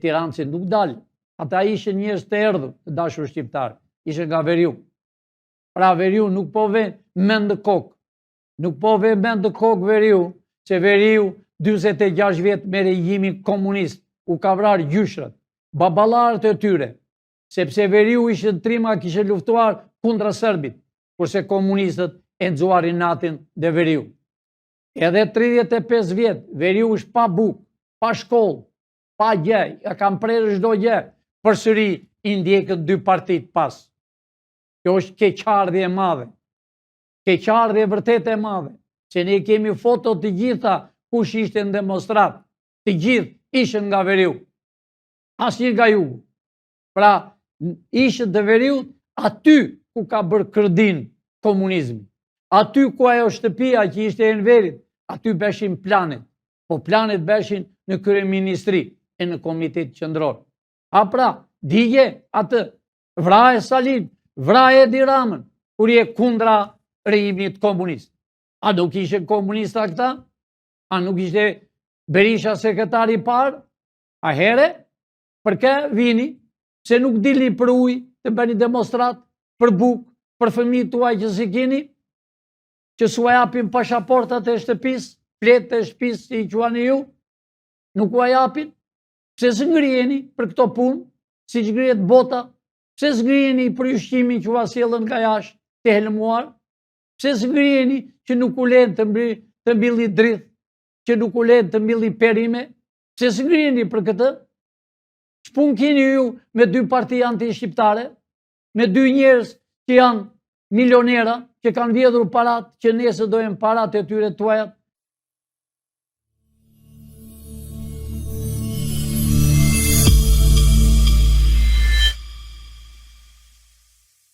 Tiranë që nuk dalë. Ata ishin njerëz të erdhur, të dashur shqiptarë, ishin nga Veriu. Pra Veriu nuk po ve mend kokë. Nuk po ve mend kokë Veriu, që Veriu 46 vjet me regjimin komunist u ka vrarë gjyshrat, baballarët e tyre, sepse Veriu ishin trima kishin luftuar kundra serbit, kurse komunistët e nxuarin natin dhe Veriu. Edhe 35 vjet Veriu është pa bukë, pa shkollë, pa gjë, ja kam prerë çdo gjë, përsëri i ndjekën dy partit pas. Kjo është keqardhje e madhe. Keqardhje vërtet e madhe, që ne kemi foto të gjitha kush ishte në demonstrat, të gjithë ishin nga Veriu, asnjë nga Jugu. Pra, ishin të Veriut aty ku ka bërë kërdin komunizmi, aty ku ajo shtëpia që ishte e Enverit, aty beshin planet, po planet beshin në kryeministri e në komitet qendror. A pra, dije atë, vraje Salin, vraje Edi Ramën, kur je kundra regjimit komunist. A nuk ishe komunista këta? A nuk ishte Berisha sekretari parë? A here? Për ke vini? Se nuk dili për ujë të bëni demonstrat, për bukë, për fëmijët tuaj që si keni, që s'u japin pashaportat e shtëpis, fletë e shtëpis si i quani ju, nuk u japin? Pse s'ngrijeni për këto punë, si që ngrihet bota? Pse s'ngrijeni për ushqimin që u sjellën nga jashtë, të helmuar? Pse s'ngrijeni që nuk u len të mbilli drith, që nuk u len të mbilli perime? Pse s'ngrijeni për këtë? Ç'pun keni ju me dy parti anti-shqiptare, me dy njerëz që janë milionera, që kanë vjedhur parat, që nesër dojnë parat e tyre tuajat,